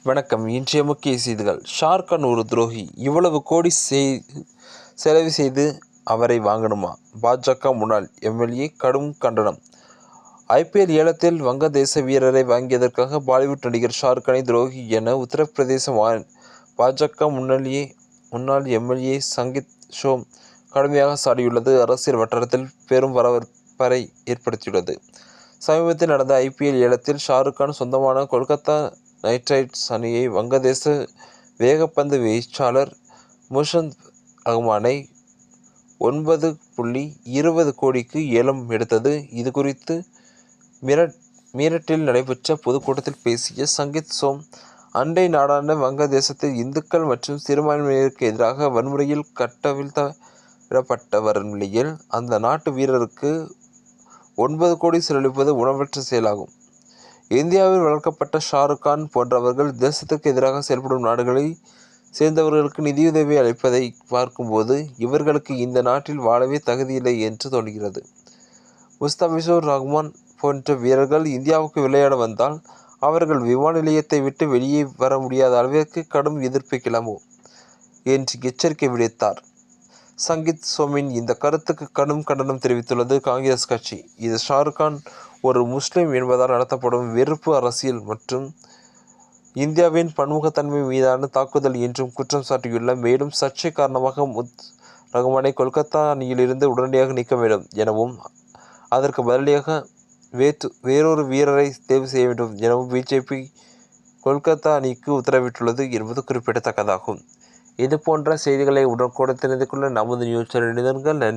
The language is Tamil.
வணக்கம். இன்றைய முக்கிய செய்திகள். ஷாருக்கான் ஒரு துரோகி, இவ்வளவு கோடி செலவு செய்து அவரை வாங்கணுமா? பாஜக முன்னாள் எம்எல்ஏ கடும் கண்டனம். ஐபிஎல் ஏலத்தில் வங்கதேச வீரரை வாங்கியதற்காக பாலிவுட் நடிகர் ஷாருக்கானை துரோகி என உத்தரப்பிரதேச பாஜக முன்னாள் எம்எல்ஏ சங்கீத் சோம் கடுமையாக சாடியுள்ளது அரசியல் வட்டாரத்தில் பெரும் பரபரப்பை ஏற்படுத்தியுள்ளது. சமீபத்தில் நடந்த ஐபிஎல் ஏலத்தில் ஷாருக்கான் சொந்தமான கொல்கத்தா நைட் ரைடர்ஸ் அணியை வங்கதேச வேகப்பந்து வீச்சாளர் முஷித் ரஹ்மானை 9.20 கோடிக்கு ஏலம் எடுத்தது. இது குறித்து மீரட்டில் நடைபெற்ற பொதுக்கூட்டத்தில் பேசிய சங்கீத் சோம், அண்டை நாடான வங்கதேசத்தில் இந்துக்கள் மற்றும் சிறுபான்மையினருக்கு எதிராக வன்முறையில் கட்டவிழ்த்து வரும் நிலையில் அந்த நாட்டு வீரருக்கு 9 கோடி செலவழிப்பது உணவற்ற செயலாகும். இந்தியாவில் வளர்க்கப்பட்ட ஷாருக்கான் போன்றவர்கள் தேசத்துக்கு எதிராக செயல்படும் நாடுகளை சேர்ந்தவர்களுக்கு நிதியுதவி அளிப்பதை பார்க்கும்போது இவர்களுக்கு இந்த நாட்டில் வாழவே தகுதியில்லை என்று தோன்றுகிறது. முஸ்தபிசூர் ரஹ்மான் போன்ற வீரர்கள் இந்தியாவுக்கு விளையாட வந்தால் அவர்கள் விமான நிலையத்தை விட்டு வெளியே வர முடியாத அளவிற்கு கடும் எதிர்ப்பு கிளம்பும் என்று எச்சரிக்கை விடுத்தார். சங்கீத் சோமின் இந்த கருத்துக்கு கடும் கண்டனம் தெரிவித்துள்ளது காங்கிரஸ் கட்சி. இது ஷாருக்கான் ஒரு முஸ்லிம் என்பதால் நடத்தப்படும் வெறுப்பு அரசியல் மற்றும் இந்தியாவின் பன்முகத்தன்மை மீதான தாக்குதல் என்றும் குற்றம் சாட்டியுள்ள. மேலும் சர்ச்சை காரணமாக ரஹ்மானை கொல்கத்தா அணியிலிருந்து உடனடியாக நீக்க வேண்டும் எனவும் அதற்கு பதிலாக வேறொரு வீரரை தேர்வு செய்ய வேண்டும் எனவும் பிஜேபி கொல்கத்தா அணிக்கு உத்தரவிட்டுள்ளது என்பது குறிப்பிடத்தக்கதாகும். இது போன்ற செய்திகளை உடனுக்குடன் தெரிந்து கொள்ள நமது நியூஸ் சேனல் இணைந்திருங்கள். நன்றி.